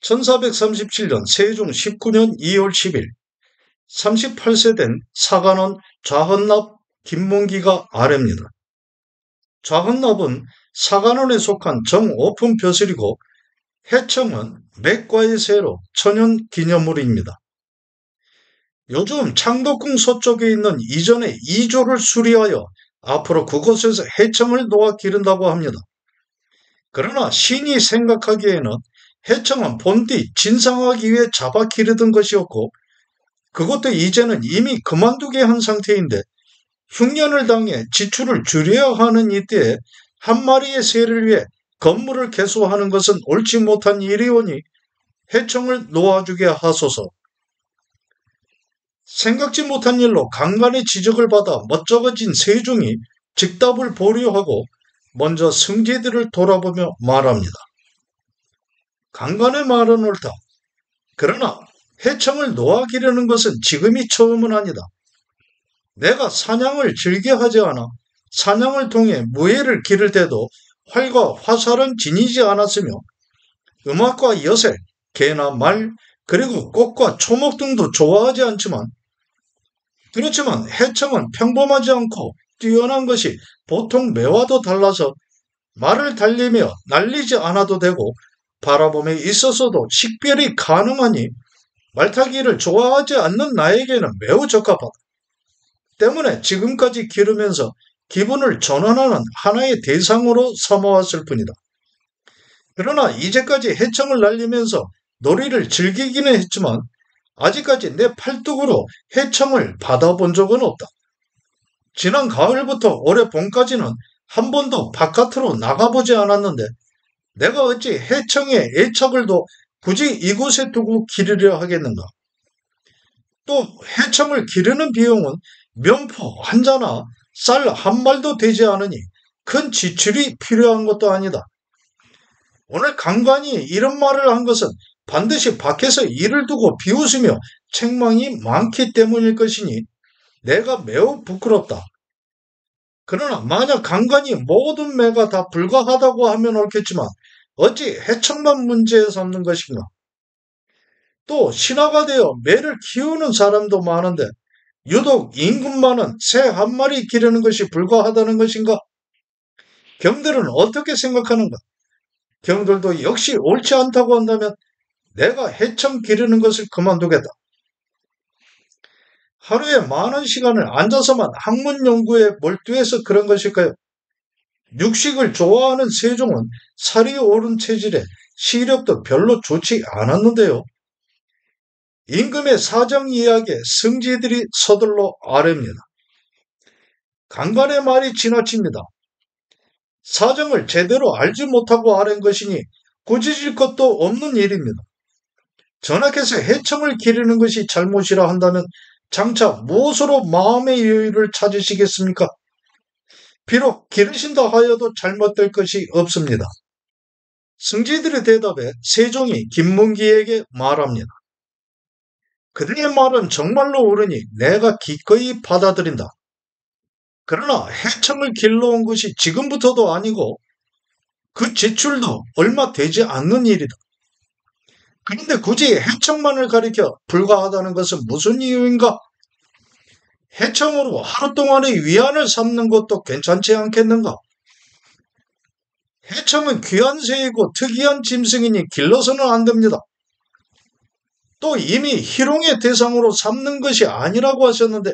1437년 세종 19년 2월 10일 38세 된 사관원 좌헌납 김문기가 아래입니다. 좌헌납은 사관원에 속한 정오품 벼슬이고 해청은 맥과의 세로 천연기념물입니다. 요즘 창덕궁 서쪽에 있는 이전의 2조를 수리하여 앞으로 그곳에서 해청을 놓아 기른다고 합니다. 그러나 신이 생각하기에는 해청은 본디 진상하기 위해 잡아 기르던 것이었고 그것도 이제는 이미 그만두게 한 상태인데 흉년을 당해 지출을 줄여야 하는 이때에 한 마리의 새를 위해 건물을 개수하는 것은 옳지 못한 일이오니 해청을 놓아주게 하소서. 생각지 못한 일로 강간의 지적을 받아 멋쩍어진 세종이 즉답을 보류하고 먼저 승지들을 돌아보며 말합니다. 강간의 말은 옳다. 그러나 해청을 놓아 기르는 것은 지금이 처음은 아니다. 내가 사냥을 즐겨 하지 않아 사냥을 통해 무예를 기를 때도 활과 화살은 지니지 않았으며 음악과 여색, 개나 말, 그리고 꽃과 초목 등도 좋아하지 않지만 그렇지만 해청은 평범하지 않고 뛰어난 것이 보통 매와도 달라서 말을 달리며 날리지 않아도 되고 바라봄에 있어서도 식별이 가능하니 말타기를 좋아하지 않는 나에게는 매우 적합하다. 때문에 지금까지 기르면서 기분을 전환하는 하나의 대상으로 삼아왔을 뿐이다. 그러나 이제까지 해청을 날리면서 놀이를 즐기기는 했지만 아직까지 내 팔뚝으로 해청을 받아본 적은 없다. 지난 가을부터 올해 봄까지는 한 번도 바깥으로 나가보지 않았는데 내가 어찌 해청의 애착을 둬 굳이 이곳에 두고 기르려 하겠는가? 또 해청을 기르는 비용은 면포 한 자나 쌀 한 말도 되지 않으니 큰 지출이 필요한 것도 아니다. 오늘 강관이 이런 말을 한 것은 반드시 밖에서 일을 두고 비웃으며 책망이 많기 때문일 것이니 내가 매우 부끄럽다. 그러나 만약 강관이 모든 매가 다 불가하다고 하면 옳겠지만 어찌 해청만 문제에 삼는 것인가? 또 신하가 되어 매를 키우는 사람도 많은데 유독 임금만은 새 한 마리 기르는 것이 불가하다는 것인가? 경들은 어떻게 생각하는가? 경들도 역시 옳지 않다고 한다면 내가 해청 기르는 것을 그만두겠다. 하루에 많은 시간을 앉아서만 학문 연구에 몰두해서 그런 것일까요? 육식을 좋아하는 세종은 살이 오른 체질에 시력도 별로 좋지 않았는데요. 임금의 사정 이야기에 승지들이 서둘러 아뢰입니다. 강간의 말이 지나칩니다. 사정을 제대로 알지 못하고 아뢰는 것이니 꾸짖을 것도 없는 일입니다. 전하께서 해청을 기르는 것이 잘못이라 한다면 장차 무엇으로 마음의 여유를 찾으시겠습니까? 비록 기르신다 하여도 잘못될 것이 없습니다. 승지들의 대답에 세종이 김문기에게 말합니다. 그들의 말은 정말로 옳으니 내가 기꺼이 받아들인다. 그러나 해청을 길러온 것이 지금부터도 아니고 그 지출도 얼마 되지 않는 일이다. 그런데 굳이 해청만을 가리켜 불가하다는 것은 무슨 이유인가? 해청으로 하루 동안의 위안을 삼는 것도 괜찮지 않겠는가? 해청은 귀한 새이고 특이한 짐승이니 길러서는 안 됩니다. 또 이미 희롱의 대상으로 삼는 것이 아니라고 하셨는데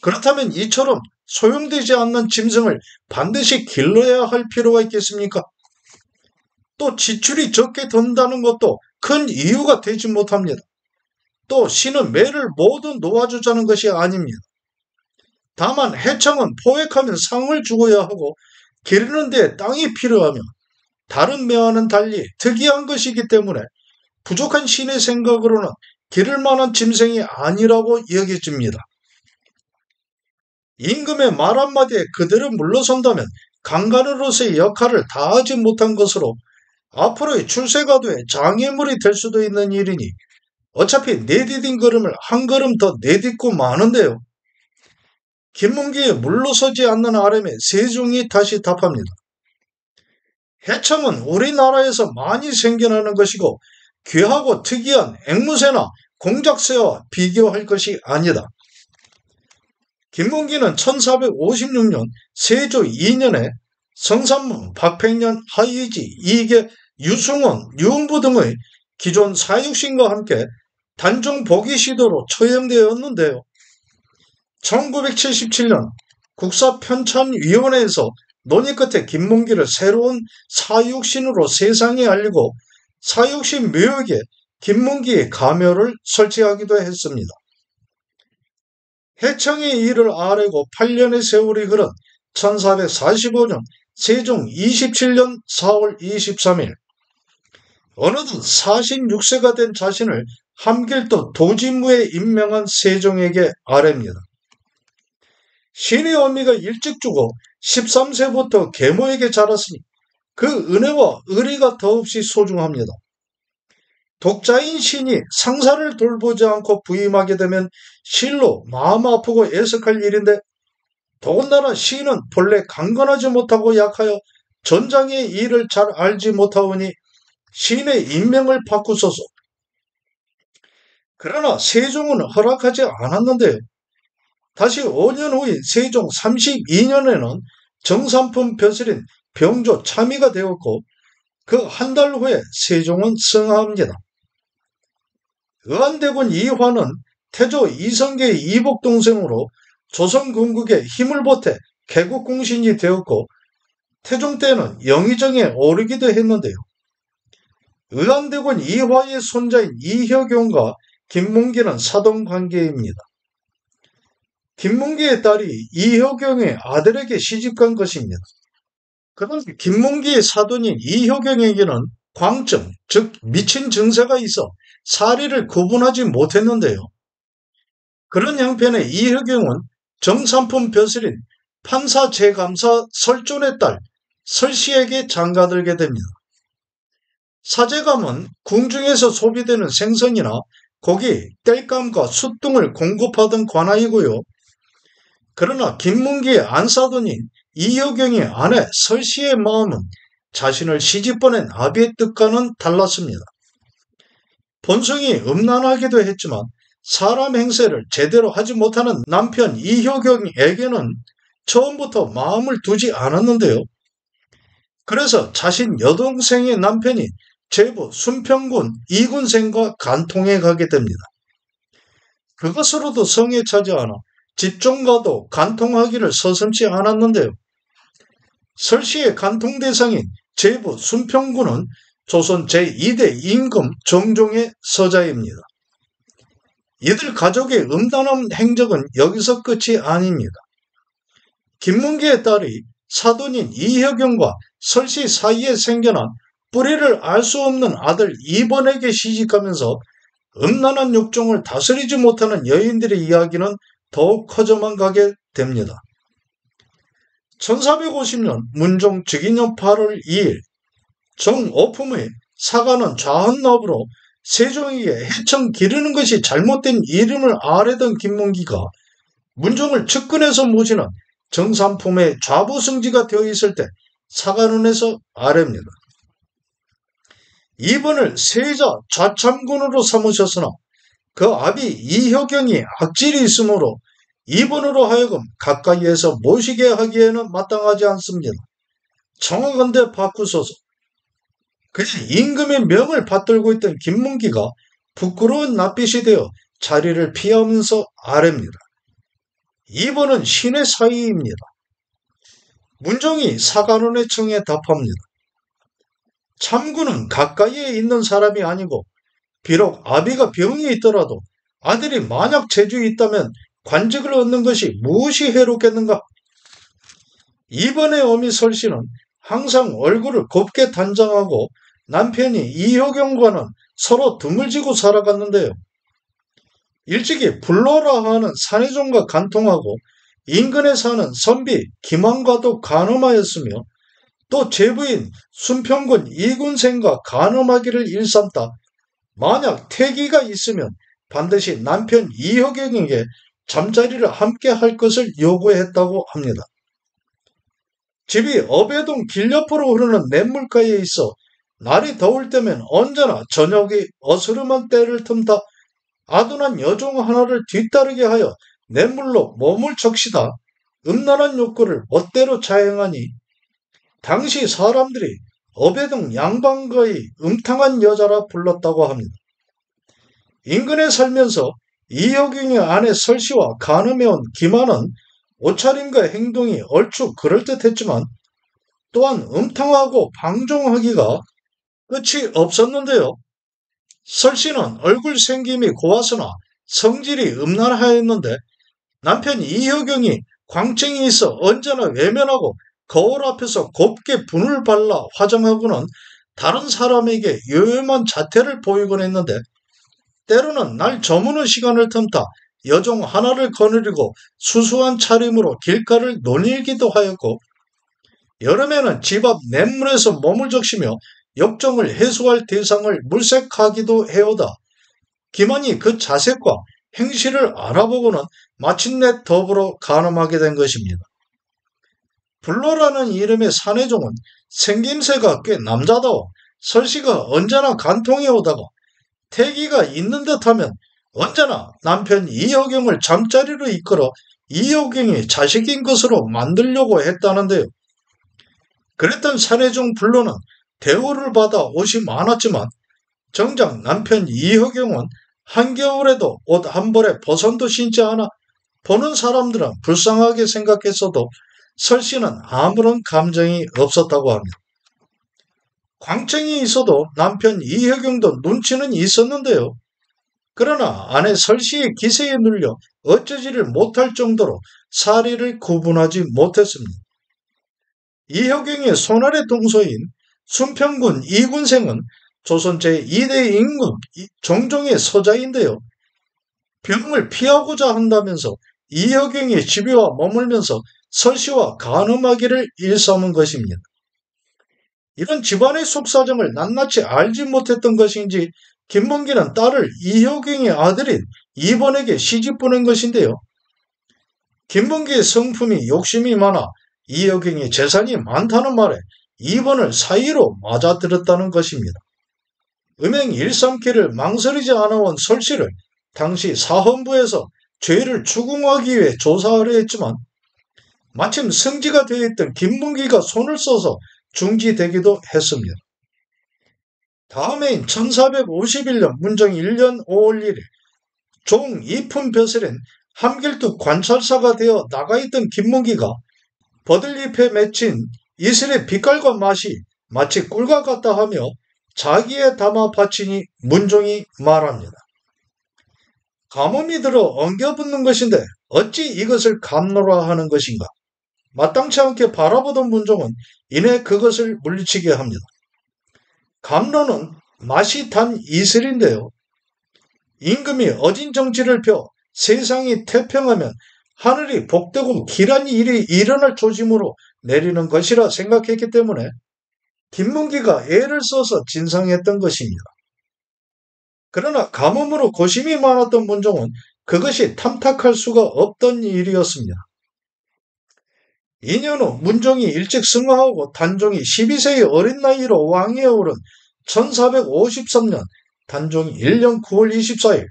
그렇다면 이처럼 소용되지 않는 짐승을 반드시 길러야 할 필요가 있겠습니까? 또 지출이 적게 든다는 것도 큰 이유가 되지 못합니다. 또 신은 매를 모두 놓아주자는 것이 아닙니다. 다만 해청은 포획하면 상을 주어야 하고 기르는 데 땅이 필요하며 다른 매와는 달리 특이한 것이기 때문에 부족한 신의 생각으로는 기를 만한 짐승이 아니라고 여겨집니다. 임금의 말 한마디에 그대로 물러선다면 강간으로서의 역할을 다하지 못한 것으로 앞으로의 출세가도에 장애물이 될 수도 있는 일이니 어차피 내디딘 걸음을 한 걸음 더 내딛고 마는데요. 김문기에 물러서지 않는 아람에 세종이 다시 답합니다. 해청은 우리나라에서 많이 생겨나는 것이고 귀하고 특이한 앵무새나 공작새와 비교할 것이 아니다. 김문기는 1456년 세조 2년에 성삼문, 박팽년, 하의지, 이계, 유승원, 유흥부 등의 기존 사육신과 함께 단종 복위 시도로 처형되었는데요. 1977년 국사편찬위원회에서 논의 끝에 김문기를 새로운 사육신으로 세상에 알리고 사육신 묘역에 김문기의 가묘를 설치하기도 했습니다. 해청의 일을 아뢰고 8년의 세월이 흐른 1445년 세종 27년 4월 23일 어느덧 46세가 된 자신을 함길도 도지무에 임명한 세종에게 아뢰입니다. 신의 어미가 일찍 죽어 13세부터 계모에게 자랐으니 그 은혜와 의리가 더없이 소중합니다. 독자인 신이 상사를 돌보지 않고 부임하게 되면 실로 마음 아프고 애석할 일인데 더군다나 신은 본래 강건하지 못하고 약하여 전장의 일을 잘 알지 못하오니 신의 임명을 바꾸소서. 그러나 세종은 허락하지 않았는데요. 다시 5년 후인 세종 32년에는 정삼품 벼슬인 병조 참의가 되었고 그 한 달 후에 세종은 승하합니다. 의안대군 이화는 태조 이성계의 이복 동생으로 조선건국에 힘을 보태 개국공신이 되었고 태종 때는 영의정에 오르기도 했는데요. 의안대군 이화의 손자인 이혁용과 김문기는 사돈관계입니다. 김문기의 딸이 이혁용의 아들에게 시집간 것입니다. 그런데 김문기의 사돈인 이혁용에게는 광증, 즉 미친 증세가 있어 사리를 구분하지 못했는데요. 그런 형편에 이혁용은 정삼품 벼슬인 판사 제감사 설존의 딸 설씨에게 장가들게 됩니다. 사제감은 궁중에서 소비되는 생선이나 고기, 땔감과 숯 등을 공급하던 관아이고요. 그러나 김문기의 안사돈인 이혁용의 아내 설씨의 마음은 자신을 시집보낸 아비의 뜻과는 달랐습니다. 본성이 음란하기도 했지만 사람 행세를 제대로 하지 못하는 남편 이혁용에게는 처음부터 마음을 두지 않았는데요. 그래서 자신 여동생의 남편이 제부 순평군 이군생과 간통해 가게 됩니다. 그것으로도 성에 차지 않아 집종과도 간통하기를 서슴지 않았는데요. 설씨의 간통 대상인 제부 순평군은 조선 제2대 임금 정종의 서자입니다. 이들 가족의 음란한 행적은 여기서 끝이 아닙니다. 김문기의 딸이 사돈인 이혁용과 설씨 사이에 생겨난 뿌리를 알 수 없는 아들 이번에게 시집가면서 음란한 욕종을 다스리지 못하는 여인들의 이야기는 더욱 커져만 가게 됩니다. 1450년 문종 즉위년 8월 2일 정오품의 사가는 좌헌납으로 세종에게 해청 기르는 것이 잘못된 이름을 아뢰던 김문기가 문종을 측근해서 모시는 정삼품의 좌부승지가 되어 있을 때 사간원에서 아뢰입니다. 이번을 세자 좌참군으로 삼으셨으나 그 아비 이혁용이 악질이 있으므로 이번으로 하여금 가까이에서 모시게 하기에는 마땅하지 않습니다. 청하건대 바꾸소서. 그냥 임금의 명을 받들고 있던 김문기가 부끄러운 낯빛이 되어 자리를 피하면서 아뢰입니다. 이번은 신의 사위입니다. 문종이 사간원의 청에 답합니다. 참군은 가까이에 있는 사람이 아니고 비록 아비가 병이 있더라도 아들이 만약 재주에 있다면 관직을 얻는 것이 무엇이 해롭겠는가? 이번의 어미 설씨는 항상 얼굴을 곱게 단장하고 남편이 이혁용과는 서로 등을 지고 살아갔는데요. 일찍이 불로라 하는 산해종과 간통하고 인근에 사는 선비 김왕과도 간음하였으며 또 제부인 순평군 이군생과 간음하기를 일삼다 만약 태기가 있으면 반드시 남편 이혁용에게 잠자리를 함께 할 것을 요구했다고 합니다. 집이 어배동 길 옆으로 흐르는 냇물가에 있어 날이 더울 때면 언제나 저녁이 어스름한 때를 틈타 아둔한 여종 하나를 뒤따르게 하여 냇물로 몸을 적시다 음란한 욕구를 멋대로 자행하니 당시 사람들이 어배동 양반가의 음탕한 여자라 불렀다고 합니다. 인근에 살면서 이효경의 아내 설씨와 간음해온 김한은 옷차림과 행동이 얼추 그럴듯했지만 또한 음탕하고 방종하기가 끝이 없었는데요. 설씨는 얼굴 생김이 고와서나 성질이 음란하였는데 남편 이효경이 광증이 있어 언제나 외면하고 거울 앞에서 곱게 분을 발라 화장하고는 다른 사람에게 요염한 자태를 보이곤 했는데 때로는 날 저무는 시간을 틈타 여종 하나를 거느리고 수수한 차림으로 길가를 논일기도 하였고 여름에는 집 앞 냇물에서 몸을 적시며 역정을 해소할 대상을 물색하기도 해오다 김한이 그 자색과 행실을 알아보고는 마침내 더불어 간음하게 된 것입니다. 불로라는 이름의 사내종은 생김새가 꽤 남자다워 설씨가 언제나 간통해 오다가 태기가 있는 듯하면 언제나 남편 이효경을 잠자리로 이끌어 이효경이 자식인 것으로 만들려고 했다는데요. 그랬던 사내종 불로는 대우를 받아 옷이 많았지만 정작 남편 이효경은 한겨울에도 옷 한 벌에 버선도 신지 않아 보는 사람들은 불쌍하게 생각했어도 설씨는 아무런 감정이 없었다고 합니다. 광증이 있어도 남편 이효경도 눈치는 있었는데요. 그러나 아내 설씨의 기세에 눌려 어쩌지를 못할 정도로 사리를 구분하지 못했습니다. 이효경의 손아래 동서인 순평군 이군생은 조선 제2대 임금 종종의 서자인데요. 병을 피하고자 한다면서 이효경의 집에와 머물면서 설씨와 간음하기를 일삼은 것입니다. 이런 집안의 속사정을 낱낱이 알지 못했던 것인지 김문기는 딸을 이효경의 아들인 이번에게 시집 보낸 것인데요. 김문기의 성품이 욕심이 많아 이효경이 재산이 많다는 말에 이번을 사이로 맞아들었다는 것입니다. 음행 일삼기를 망설이지 않아온 설씨를 당시 사헌부에서 죄를 추궁하기 위해 조사하려 했지만 마침 승지가 되어 있던 김문기가 손을 써서 중지되기도 했습니다. 다음해인 1451년 문정 1년 5월 1일 종 이품벼슬엔 함길뚝 관찰사가 되어 나가있던 김문기가 버들잎에 맺힌 이슬의 빛깔과 맛이 마치 꿀과 같다 하며 자기에 담아 바치니 문종이 말합니다. 가뭄이 들어 엉겨붙는 것인데 어찌 이것을 감노라 하는 것인가. 마땅치 않게 바라보던 문종은 이내 그것을 물리치게 합니다. 감로는 맛이 단 이슬인데요. 임금이 어진 정치를 펴 세상이 태평하면 하늘이 복되고 길한 일이 일어날 조짐으로 내리는 것이라 생각했기 때문에 김문기가 애를 써서 진상했던 것입니다. 그러나 가뭄으로 고심이 많았던 문종은 그것이 탐탁할 수가 없던 일이었습니다. 2년 후 문종이 일찍 승하하고 단종이 12세의 어린 나이로 왕위에 오른 1453년 단종 1년 9월 24일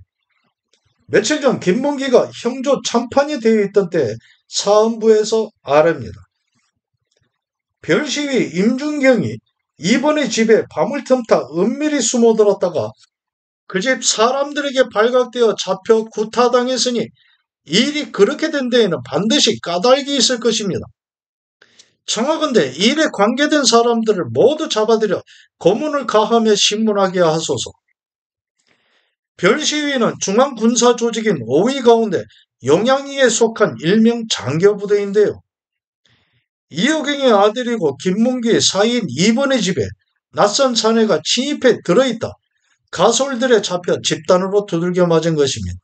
며칠 전 김문기가 형조 참판이 되어 있던 때 사헌부에서 아랍니다. 별시위 임준경이 이번의 집에 밤을 틈타 은밀히 숨어들었다가 그 집 사람들에게 발각되어 잡혀 구타당했으니 일이 그렇게 된 데에는 반드시 까닭이 있을 것입니다. 청하건대 일에 관계된 사람들을 모두 잡아들여 고문을 가하며 신문하게 하소서. 별시위는 중앙군사조직인 5위 가운데 영양위에 속한 일명 장교부대인데요. 이효경의 아들이고 김문기의 사이인 이번의 집에 낯선 사내가 침입해 들어있다. 가솔들에 잡혀 집단으로 두들겨 맞은 것입니다.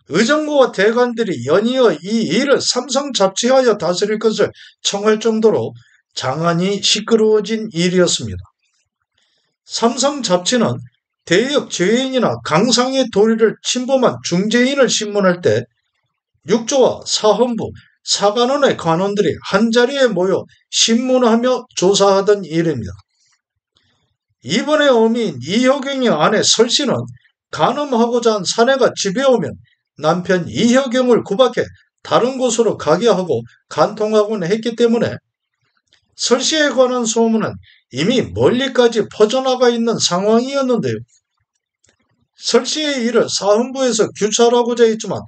의정부와 대관들이 연이어 이 일을 삼성잡치하여 다스릴 것을 청할 정도로 장안이 시끄러워진 일이었습니다. 삼성잡치는 대역 죄인이나 강상의 도리를 침범한 중죄인을 신문할 때 육조와 사헌부, 사관원의 관원들이 한자리에 모여 신문하며 조사하던 일입니다. 이번의 어미인 이효경의 아내 설씨는 간음하고자 한 사내가 집에 오면 남편 이효경을 구박해 다른 곳으로 가게 하고 간통하곤 했기 때문에 설씨에 관한 소문은 이미 멀리까지 퍼져나가 있는 상황이었는데요. 설씨의 일을 사헌부에서 규찰하고자 했지만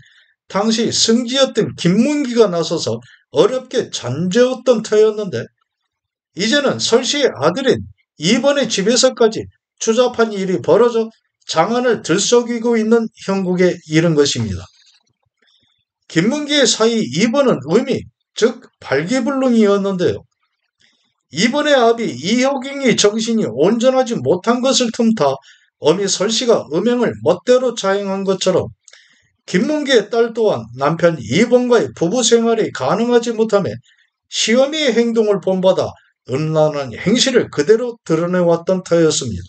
당시 승지였던 김문기가 나서서 어렵게 잠재웠던 터였는데 이제는 설씨의 아들인 이번의 집에서까지 추잡한 일이 벌어져 장안을 들썩이고 있는 형국에 이른 것입니다. 김문기의 사위 이번은 의미, 즉 발기불능이었는데요. 이번의 아비 이효경의 정신이 온전하지 못한 것을 틈타 어미 설씨가 음행을 멋대로 자행한 것처럼 김문기의 딸 또한 남편 이번과의 부부 생활이 가능하지 못하며 시어미의 행동을 본받아 음란한 행실을 그대로 드러내왔던 터였습니다.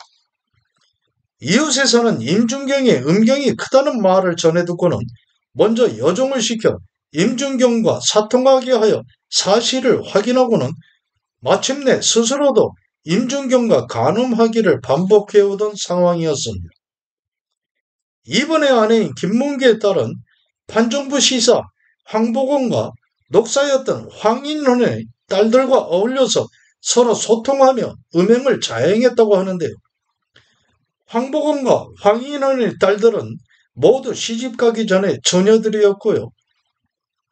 이웃에서는 임준경의 음경이 크다는 말을 전해 듣고는 먼저 여종을 시켜 임준경과 사통하게 하여 사실을 확인하고는 마침내 스스로도 임준경과 간음하기를 반복해오던 상황이었습니다. 이번의 아내인 김문기의 딸은 판정부 시사 황보건과 녹사였던 황인헌의 딸들과 어울려서 서로 소통하며 음행을 자행했다고 하는데요. 황보건과 황인헌의 딸들은 모두 시집가기 전에 처녀들이었고요.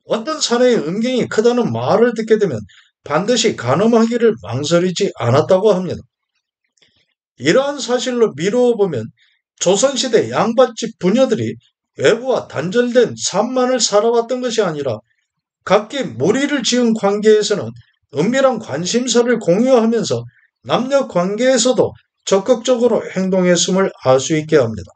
어떤 사내의 음경이 크다는 말을 듣게 되면 반드시 간음하기를 망설이지 않았다고 합니다. 이러한 사실로 미루어 보면 조선시대 양반집 부녀들이 외부와 단절된 삶만을 살아왔던 것이 아니라 각기 무리를 지은 관계에서는 은밀한 관심사를 공유하면서 남녀 관계에서도 적극적으로 행동했음을 알 수 있게 합니다.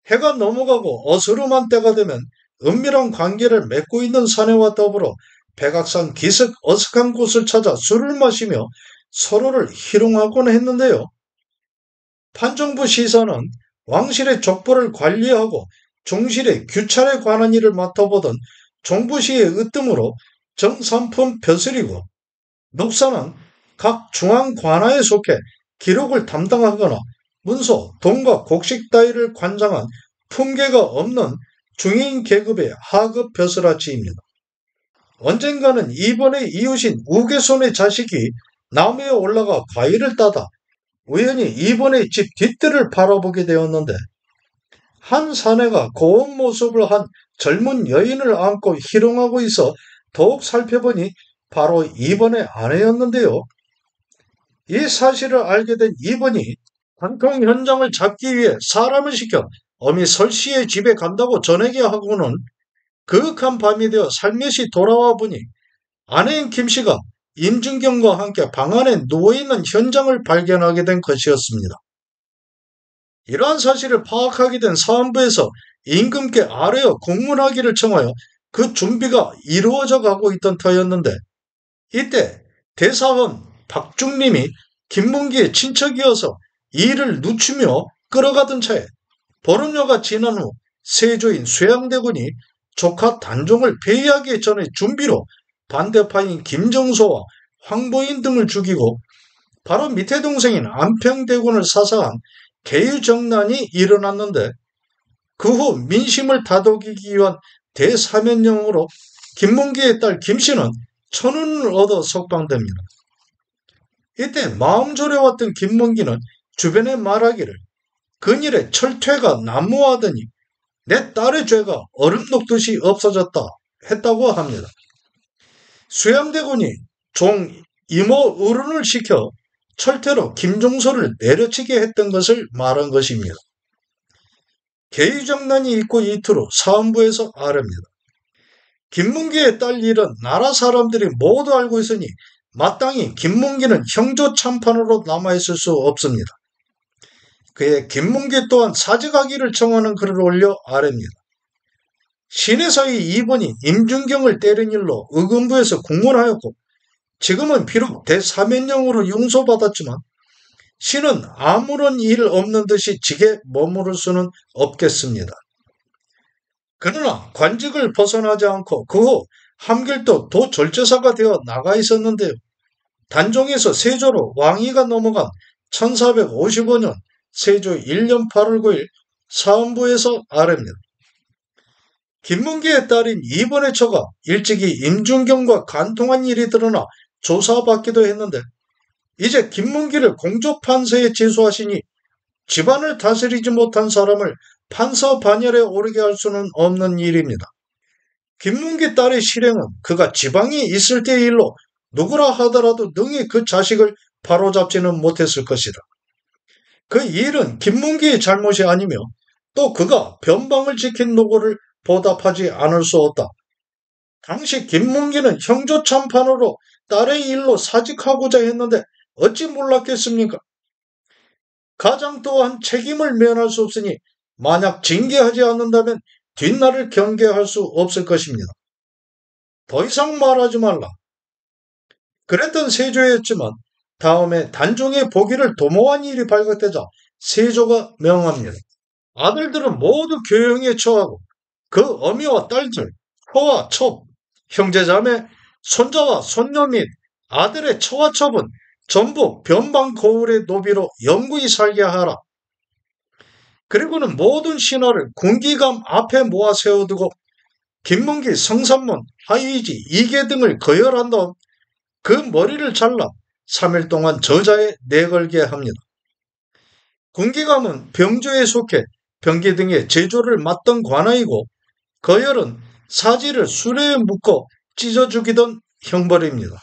해가 넘어가고 어스름한 때가 되면 은밀한 관계를 맺고 있는 사내와 더불어 백악산 기슭 어색한 곳을 찾아 술을 마시며 서로를 희롱하곤 했는데요. 판정부 시사는 왕실의 족보를 관리하고 종실의 규찰에 관한 일을 맡아보던 종부시의 으뜸으로 정삼품 벼슬이고 녹사는 각 중앙관아에 속해 기록을 담당하거나 문서, 돈과 곡식 따위를 관장한 품계가 없는 중인 계급의 하급 벼슬아치입니다. 언젠가는 이번의 이웃인 우개손의 자식이 나무에 올라가 과일을 따다 우연히 이번의 집 뒷뜰을 바라보게 되었는데 한 사내가 고운 모습을 한 젊은 여인을 안고 희롱하고 있어 더욱 살펴보니 바로 이번의 아내였는데요. 이 사실을 알게 된 이번이 관통 현장을 잡기 위해 사람을 시켜 어미 설씨의 집에 간다고 전하게 하고는 그윽한 밤이 되어 살며시 돌아와 보니 아내인 김씨가 임준경과 함께 방 안에 누워있는 현장을 발견하게 된 것이었습니다. 이러한 사실을 파악하게 된 사헌부에서 임금께 아뢰어 공문하기를 청하여 그 준비가 이루어져 가고 있던 터였는데 이때 대사원 박중림이 김문기의 친척이어서 이를 늦추며 끌어가던 차에 보름여가 지난 후 세조인 쇠양대군이 조카 단종을 폐위하기 전의 준비로 반대파인 김정소와 황보인 등을 죽이고 바로 밑에 동생인 안평대군을 사사한 계유정난이 일어났는데 그 후 민심을 다독이기 위한 대사면령으로 김문기의 딸 김씨는 천운을 얻어 석방됩니다. 이때 마음 졸여왔던 김문기는 주변에 말하기를 근일에 철퇴가 난무하더니 내 딸의 죄가 얼음 녹듯이 없어졌다 했다고 합니다. 수양대군이 종 이모 어른을 시켜 철퇴로 김종서를 내려치게 했던 것을 말한 것입니다. 계유정난이 있고 이틀 후 사헌부에서 아뢰입니다. 김문기의 딸 일은 나라 사람들이 모두 알고 있으니 마땅히 김문기는 형조참판으로 남아있을 수 없습니다. 그의 김문기 또한 사직하기를 청하는 글을 올려 아뢰입니다. 신해사의 이번이 임준경을 때린 일로 의금부에서 공문하였고 지금은 비록 대사면령으로 용서받았지만 신은 아무런 일 없는 듯이 직에 머무를 수는 없겠습니다. 그러나 관직을 벗어나지 않고 그 후 함길도 도절제사가 되어 나가 있었는데요. 단종에서 세조로 왕위가 넘어간 1455년 세조 1년 8월 9일 사헌부에서 아래입니다. 김문기의 딸인 이번의 처가 일찍이 임준경과 간통한 일이 드러나 조사받기도 했는데 이제 김문기를 공조판서에 제소하시니 집안을 다스리지 못한 사람을 판서 반열에 오르게 할 수는 없는 일입니다. 김문기 딸의 실행은 그가 지방에 있을 때의 일로 누구라 하더라도 능히 그 자식을 바로잡지는 못했을 것이다. 그 일은 김문기의 잘못이 아니며 또 그가 변방을 지킨 노고를 보답하지 않을 수 없다. 당시 김문기는 형조참판으로 딸의 일로 사직하고자 했는데 어찌 몰랐겠습니까? 가장 또한 책임을 면할 수 없으니 만약 징계하지 않는다면 뒷날을 경계할 수 없을 것입니다. 더 이상 말하지 말라. 그랬던 세조였지만 다음에 단종의 보기를 도모한 일이 발각되자 세조가 명합니다. 아들들은 모두 교형에 처하고 그 어미와 딸들, 처와 첩, 형제자매, 손자와 손녀 및 아들의 처와 첩은 전부 변방 거울의 노비로 영구히 살게 하라. 그리고는 모든 신하를 군기감 앞에 모아 세워두고 김문기, 성산문, 하의지, 이계 등을 거열한 다음 그 머리를 잘라 3일 동안 저자에 내걸게 합니다. 군기감은 병조에 속해 병기 등의 제조를 맡던 관아이고 거열은 사지를 수레에 묶어 찢어 죽이던 형벌입니다.